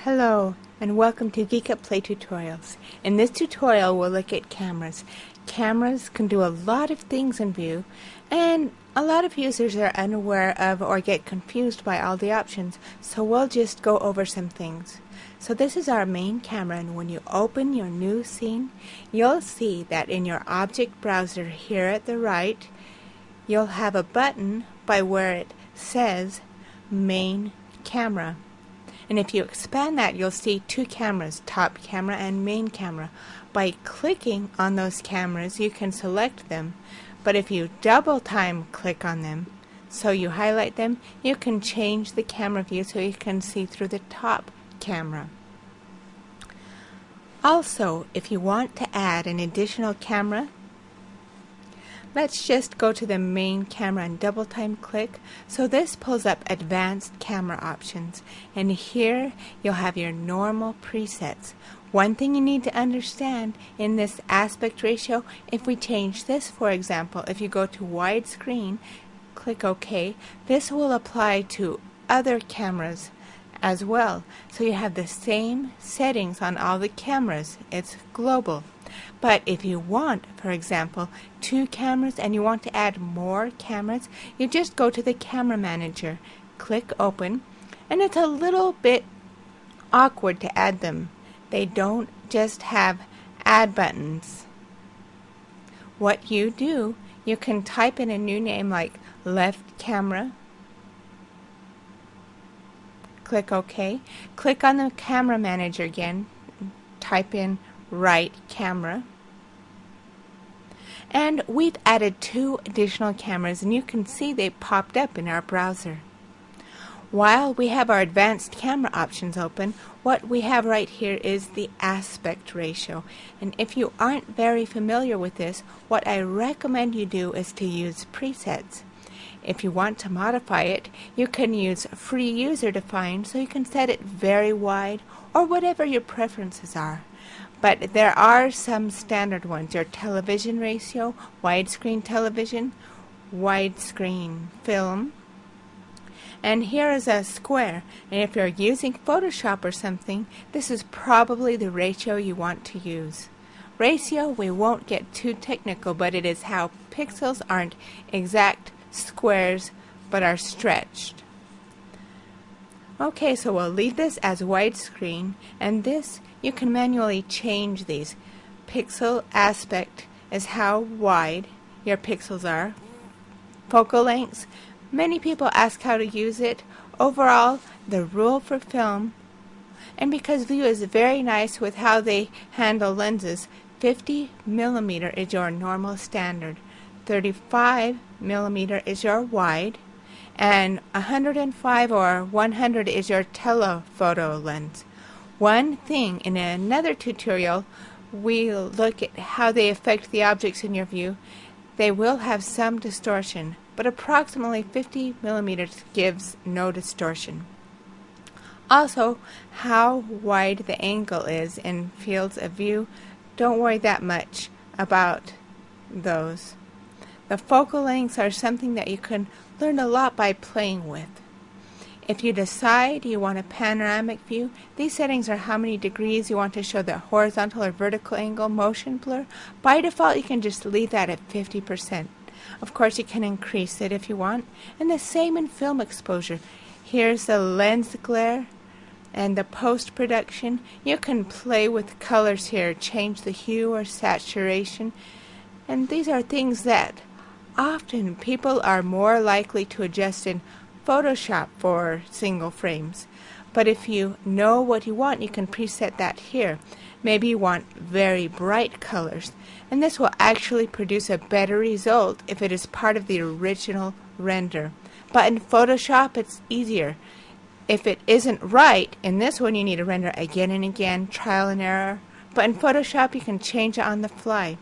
Hello and welcome to Geekatplay tutorials. In this tutorial we'll look at cameras. Cameras can do a lot of things in view, and a lot of users are unaware of or get confused by all the options, so we'll just go over some things. So this is our main camera, and when you open your new scene, you'll see that in your object browser here at the right, you'll have a button by where it says Main Camera. And if you expand that, you'll see two cameras, top camera and main camera. By clicking on those cameras, you can select them. But if you double time click on them, so you highlight them, you can change the camera view so you can see through the top camera. Also, if you want to add an additional camera, let's just go to the main camera and double time click. So this pulls up advanced camera options, and here you'll have your normal presets. One thing you need to understand in this aspect ratio, if we change this, for example, if you go to widescreen, click OK, this will apply to other cameras as well. So you have the same settings on all the cameras. It's global. But if you want, for example, two cameras and you want to add more cameras, you just go to the camera manager, click open, and it's a little bit awkward to add them. They don't just have add buttons. What you do, you can type in a new name like left camera, click OK, click on the camera manager again, type in right camera, and we've added two additional cameras, and you can see they popped up in our browser. While we have our advanced camera options open, what we have right here is the aspect ratio. And if you aren't very familiar with this, what I recommend you do is to use presets. If you want to modify it, you can use free user defined, so you can set it very wide or whatever your preferences are. But there are some standard ones: your television ratio, widescreen television, widescreen film. And here is a square, and if you're using Photoshop or something, this is probably the ratio you want to use. Ratio, we won't get too technical, but it is how pixels aren't exact squares but are stretched. Okay, so we'll leave this as widescreen, and this you can manually change these. Pixel aspect is how wide your pixels are. Focal lengths, many people ask how to use it. Overall, the rule for film, and because View is very nice with how they handle lenses, 50 millimeter is your normal standard, 35 millimeter is your wide, and 105 or 100 is your telephoto lens. One thing, in another tutorial, we'll look at how they affect the objects in your view. They will have some distortion, but approximately 50 millimeters gives no distortion. Also, how wide the angle is in fields of view, don't worry that much about those. The focal lengths are something that you can learn a lot by playing with. If you decide you want a panoramic view, these settings are how many degrees you want to show the horizontal or vertical angle, motion blur. By default, you can just leave that at 50%. Of course, you can increase it if you want. And the same in film exposure. Here's the lens glare and the post-production. You can play with colors here, change the hue or saturation. And these are things that often people are more likely to adjust in Photoshop for single frames. But if you know what you want, you can preset that here. Maybe you want very bright colors, and this will actually produce a better result if it is part of the original render. But in Photoshop, it's easier. If it isn't right, in this one you need to render again and again, trial and error. But in Photoshop, you can change it on the fly.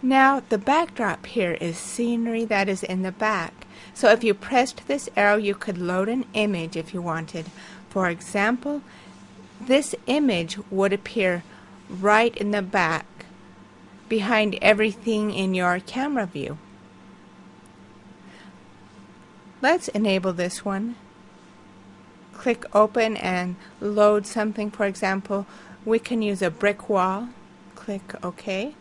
Now, the backdrop here is scenery that is in the back. So if you pressed this arrow, you could load an image if you wanted. For example, this image would appear right in the back, behind everything in your camera view. Let's enable this one. click open and load something. For example, we can use a brick wall. Click OK.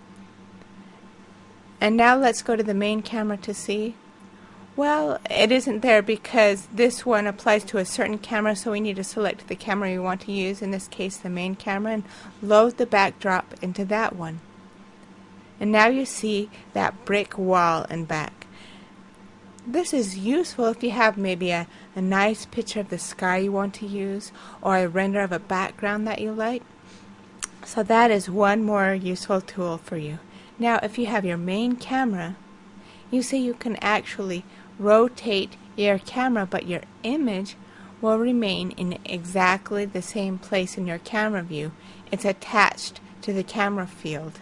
And now let's go to the main camera to see. Well, it isn't there because this one applies to a certain camera, so we need to select the camera we want to use, in this case the main camera, and load the backdrop into that one. And now you see that brick wall and back. This is useful if you have maybe a nice picture of the sky you want to use, or a render of a background that you like. So that is one more useful tool for you. Now if you have your main camera, you see you can actually rotate your camera, but your image will remain in exactly the same place in your camera view. It's attached to the camera field.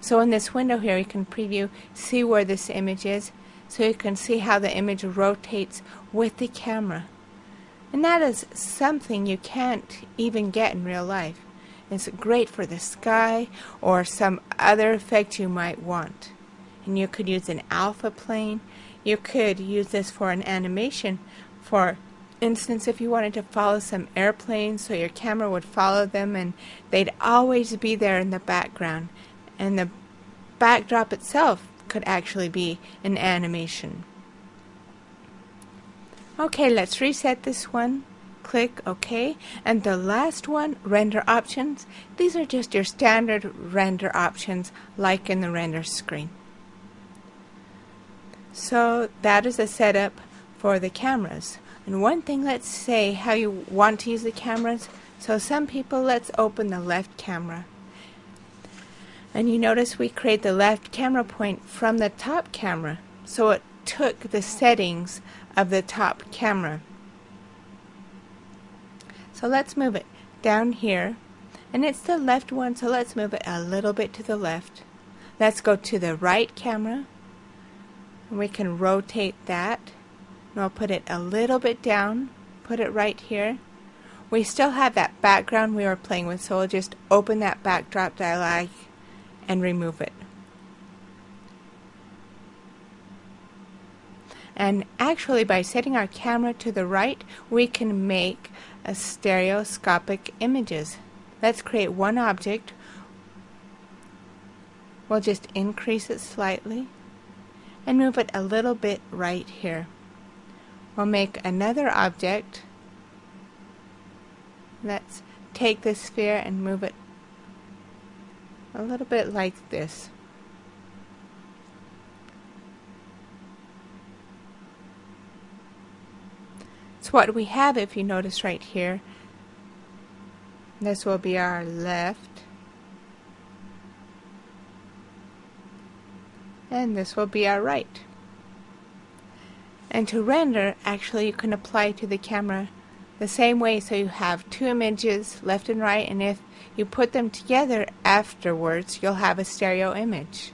So in this window here you can preview, see where this image is, so you can see how the image rotates with the camera. And that is something you can't even get in real life. It's great for the sky or some other effect you might want. And you could use an alpha plane. You could use this for an animation. For instance, if you wanted to follow some airplanes, so your camera would follow them and they'd always be there in the background. And the backdrop itself could actually be an animation. Okay, let's reset this one. Click OK. And the last one, render options. These are just your standard render options like in the render screen. So that is a setup for the cameras. And one thing, let's say how you want to use the cameras. So some people, let's open the left camera. And you notice we create the left camera point from the top camera. So it took the settings of the top camera. So let's move it down here. And it's the left one, so let's move it a little bit to the left. Let's go to the right camera. And we can rotate that. And I'll put it a little bit down. Put it right here. We still have that background we were playing with, so we'll just open that backdrop dialog and remove it. And actually, by setting our camera to the right, we can make a stereoscopic images. Let's create one object. We'll just increase it slightly and move it a little bit right here. We'll make another object. Let's take the sphere and move it a little bit like this. So what we have, if you notice right here, this will be our left, and this will be our right. And to render, actually you can apply to the camera the same way, so you have two images, left and right, and if you put them together afterwards, you'll have a stereo image.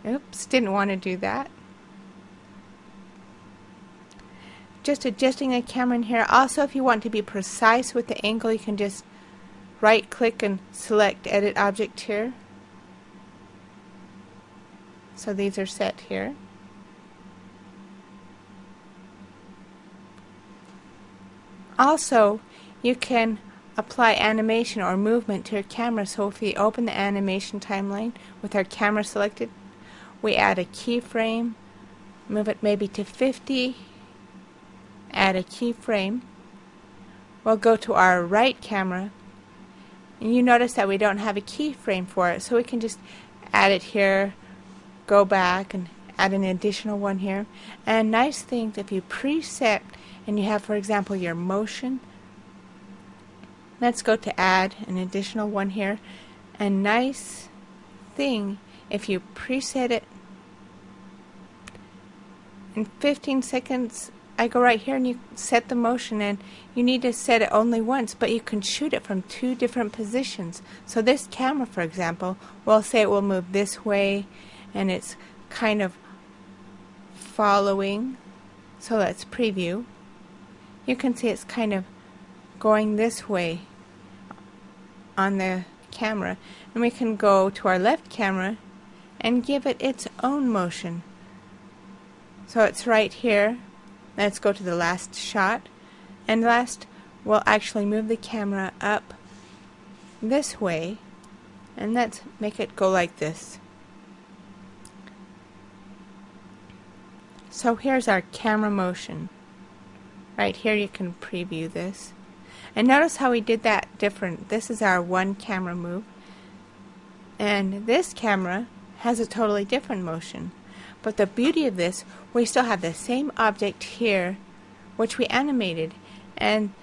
Oops, didn't want to do that. Just adjusting the camera in here. Also, if you want to be precise with the angle, you can just right click and select edit object here. So these are set here. Also, you can apply animation or movement to your camera. So if we open the animation timeline with our camera selected, we add a keyframe, move it maybe to 50, add a keyframe. We'll go to our right camera, and you notice that we don't have a keyframe for it, so we can just add it here, go back and add an additional one here. And nice thing, if you preset and you have, for example, your motion, let's go to add an additional one here. And nice thing, if you preset it in 15 seconds, I go right here and you set the motion, and you need to set it only once, but you can shoot it from two different positions. So this camera, for example, we'll say it will move this way and it's kind of following. So let's preview. You can see it's kind of going this way on the camera, and we can go to our left camera and give it its own motion. So it's right here, Let's go to the last shot, and last we'll actually move the camera up this way, and let's make it go like this. So here's our camera motion. Right here you can preview this. And notice how we did that different. This is our one camera move. And this camera has a totally different motion. But the beauty of this, we still have the same object here, which we animated. And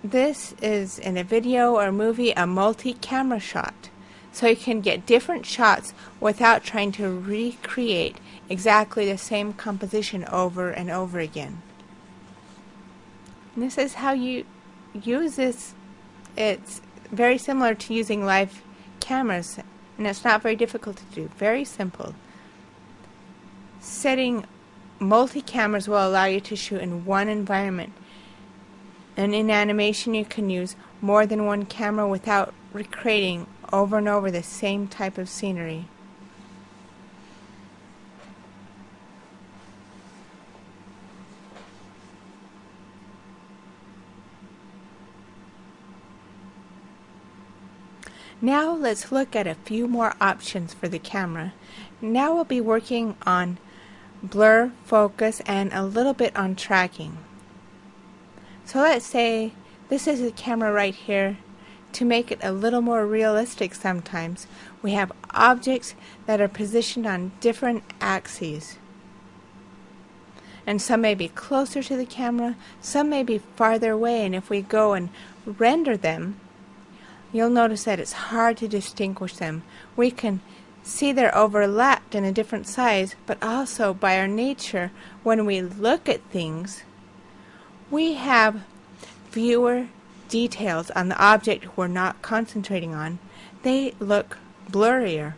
this is, in a video or movie, a multi-camera shot. So you can get different shots without trying to recreate exactly the same composition over and over again. And this is how you use this. It's very similar to using live cameras, and it's not very difficult to do. Very simple. Setting multi-cameras will allow you to shoot in one environment. And in animation you can use more than one camera without recreating over and over the same type of scenery. Now let's look at a few more options for the camera. Now we'll be working on blur, focus, and a little bit on tracking. So let's say this is a camera right here. To make it a little more realistic sometimes, we have objects that are positioned on different axes. And some may be closer to the camera, some may be farther away, and if we go and render them, you'll notice that it's hard to distinguish them. We can see they're overlapped in a different size, but also by our nature, when we look at things, we have fewer details on the object we're not concentrating on. They look blurrier.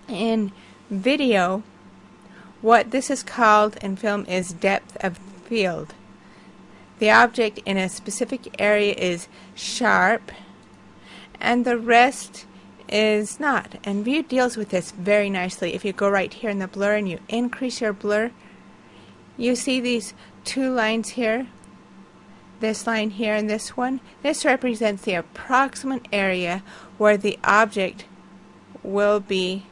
In video, what this is called in film is depth of field. The object in a specific area is sharp, and the rest is not. And View deals with this very nicely. If you go right here in the blur and you increase your blur, you see these two lines here, this line here and this one. This represents the approximate area where the object will be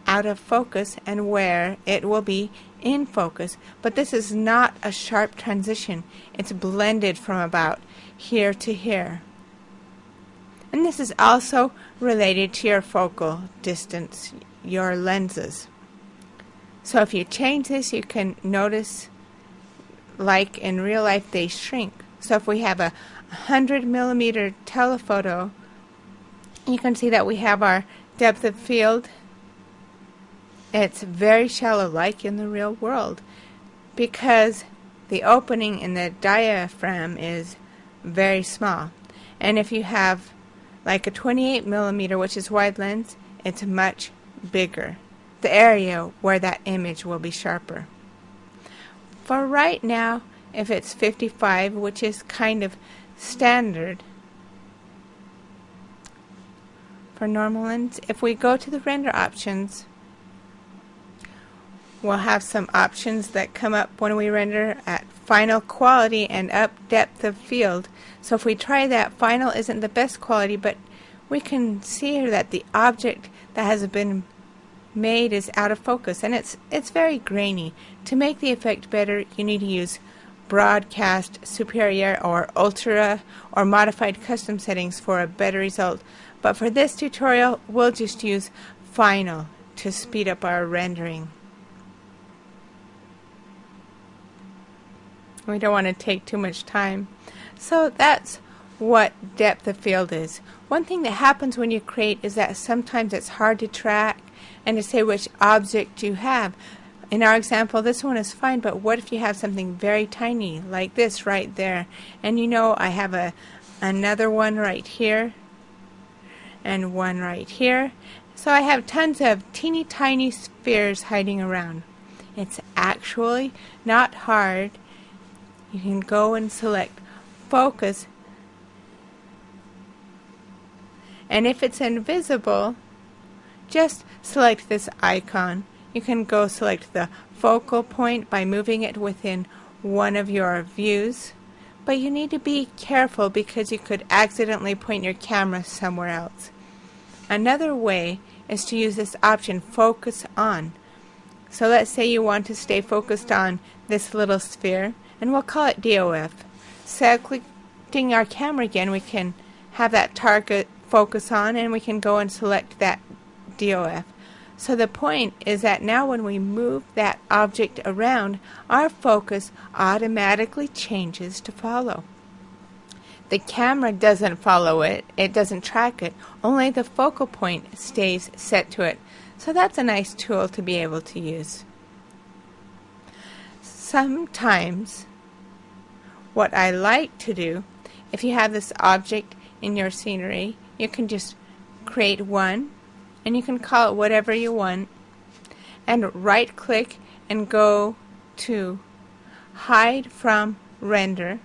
out of focus and where it will be in focus. But this is not a sharp transition. It's blended from about here to here. And this is also related to your focal distance, your lenses. So if you change this, you can notice, like in real life, they shrink. So if we have a 100mm telephoto, you can see that we have our depth of field. It's very shallow, like in the real world, because the opening in the diaphragm is very small. And if you have like a 28mm, which is wide lens, it's much bigger. The area where that image will be sharper. For right now, if it's 55, which is kind of standard for normal lens, if we go to the render options, we'll have some options that come up when we render at final quality and up depth of field. So if we try that, final isn't the best quality, but we can see here that the object that has been made is out of focus, and it's very grainy. To make the effect better, you need to use broadcast, superior, or ultra, or modified custom settings for a better result. But for this tutorial, we'll just use final to speed up our rendering. We don't want to take too much time. So that's what depth of field is. One thing that happens when you create is that sometimes it's hard to track and to say which object you have. In our example, this one is fine, but what if you have something very tiny like this right there? And you know I have another one right here and one right here. So I have tons of teeny tiny spheres hiding around. It's actually not hard. You can go and select focus, and if it's invisible, just select this icon You can go select the focal point by moving it within one of your views, but you need to be careful because you could accidentally point your camera somewhere else. Another way is to use this option, Focus On. So let's say you want to stay focused on this little sphere, and we'll call it DOF. Selecting our camera again, we can have that target focus on, and we can go and select that DOF. So the point is that now when we move that object around, our focus automatically changes to follow. The camera doesn't follow it, it doesn't track it, only the focal point stays set to it. So that's a nice tool to be able to use. Sometimes what I like to do, if you have this object in your scenery, you can just create one, and you can call it whatever you want, and right click and go to Hide from Render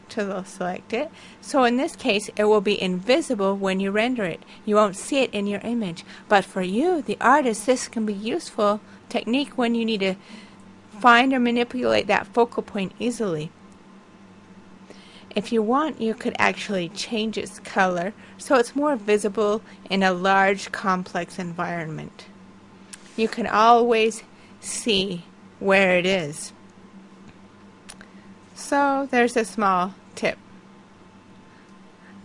to select it. So in this case it will be invisible when you render it. You won't see it in your image. But for you, the artist, this can be useful technique when you need to find or manipulate that focal point easily. If you want, you could actually change its color so it's more visible in a large, complex environment. You can always see where it is. So there's a small tip.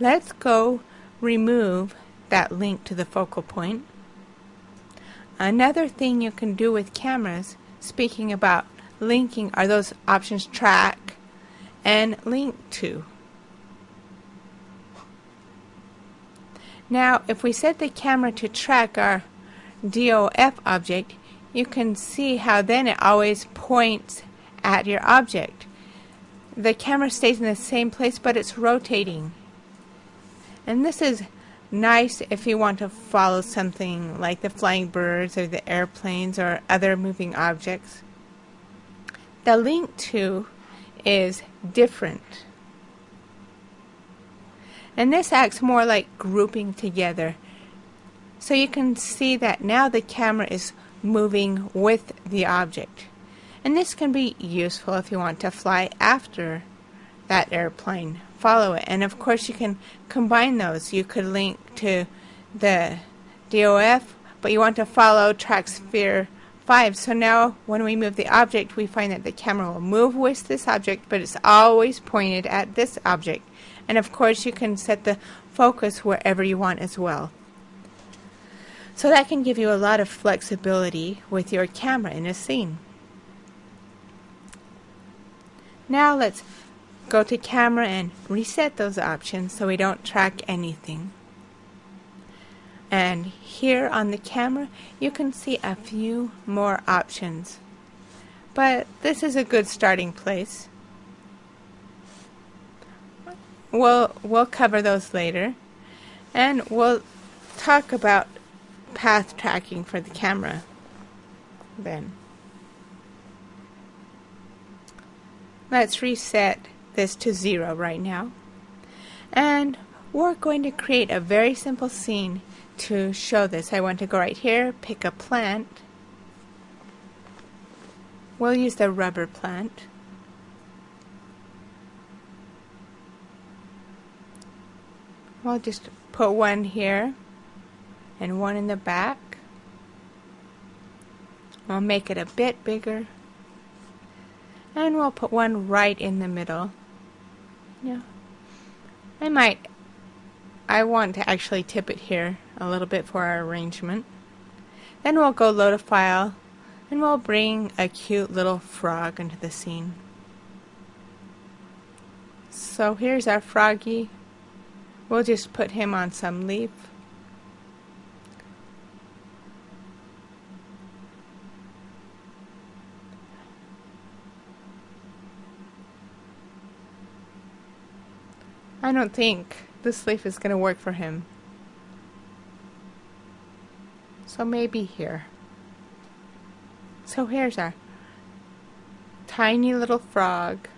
Let's go remove that link to the focal point. Another thing you can do with cameras, speaking about linking, are those options Track and Link To. Now if we set the camera to track our DOF object, you can see how then it always points at your object. The camera stays in the same place, but it's rotating. And this is nice if you want to follow something like the flying birds or the airplanes or other moving objects. The Link To is different. And this acts more like grouping together. So you can see that now the camera is moving with the object. And this can be useful if you want to fly after that airplane. Follow it. And of course you can combine those. You could link to the DOF, but you want to follow track sphere 5. So now when we move the object, we find that the camera will move with this object, but it's always pointed at this object. And of course you can set the focus wherever you want as well. So that can give you a lot of flexibility with your camera in a scene. Now let's go to camera and reset those options so we don't track anything. And here on the camera you can see a few more options. But this is a good starting place. We'll cover those later. And we'll talk about path tracking for the camera then. Let's reset this to 0 right now. And we're going to create a very simple scene to show this. I want to go right here, pick a plant. We'll use the rubber plant. We'll just put one here and one in the back. We'll make it a bit bigger. And we'll put one right in the middle. Yeah. I want to actually tip it here a little bit for our arrangement. Then we'll go load a file and we'll bring a cute little frog into the scene. So here's our froggy. We'll just put him on some leaf. I don't think this leaf is going to work for him. So maybe here. So here's our tiny little frog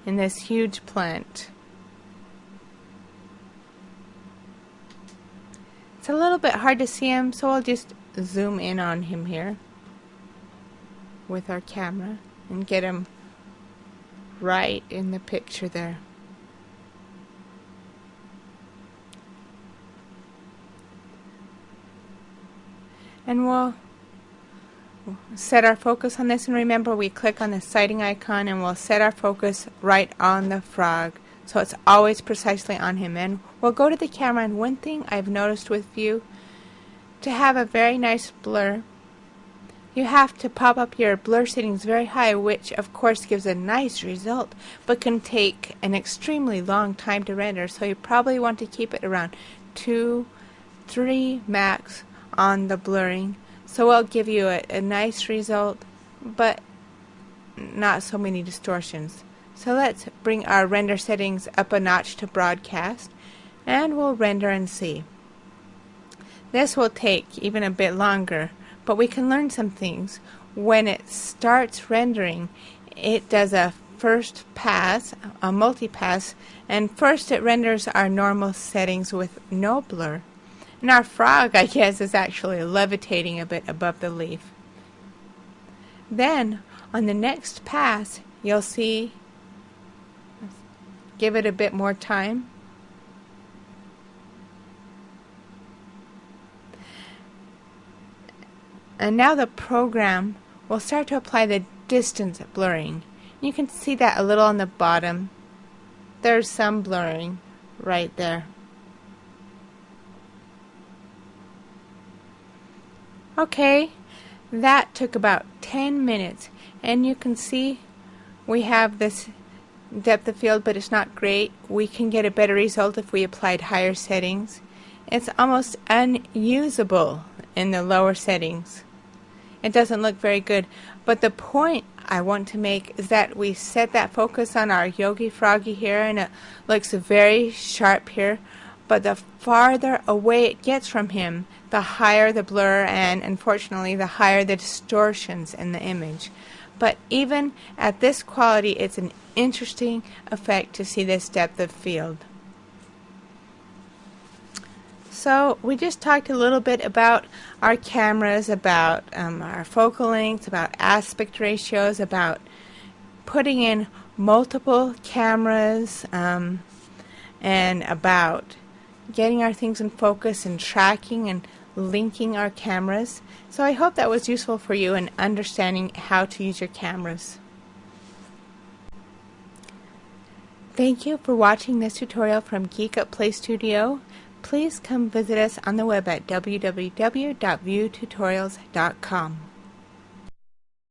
in this huge plant. It's a little bit hard to see him, so I'll just zoom in on him here with our camera and get him right in the picture there. And we'll set our focus on this, and remember we click on the sighting icon and we'll set our focus right on the frog so it's always precisely on him. And we'll go to the camera, and one thing I've noticed with View, to have a very nice blur, you have to pop up your blur settings very high, which of course gives a nice result but can take an extremely long time to render, so you probably want to keep it around 2-3 max on the blurring, so it'll give you a nice result but not so many distortions. So let's bring our render settings up a notch to broadcast, and we'll render and see. This will take even a bit longer, but we can learn some things. When it starts rendering, it does a first pass, a multi-pass, and first it renders our normal settings with no blur. And our frog, I guess, is actually levitating a bit above the leaf. Then, on the next pass, you'll see, give it a bit more time. And now the program will start to apply the distance blurring. You can see that a little on the bottom. There's some blurring right there. Okay, that took about 10 minutes, and you can see we have this depth of field, but it's not great. We can get a better result if we applied higher settings. It's almost unusable in the lower settings. It doesn't look very good, but the point I want to make is that we set that focus on our Yogi Froggy here, and it looks very sharp here, but the farther away it gets from him, the higher the blur, and unfortunately the higher the distortions in the image. But even at this quality, it's an interesting effect to see this depth of field. So we just talked a little bit about our cameras, about our focal lengths, about aspect ratios, about putting in multiple cameras, and about getting our things in focus and tracking and linking our cameras. So I hope that was useful for you in understanding how to use your cameras. Thank you for watching this tutorial from Geekatplay Studio. Please come visit us on the web at www.viewtutorials.com.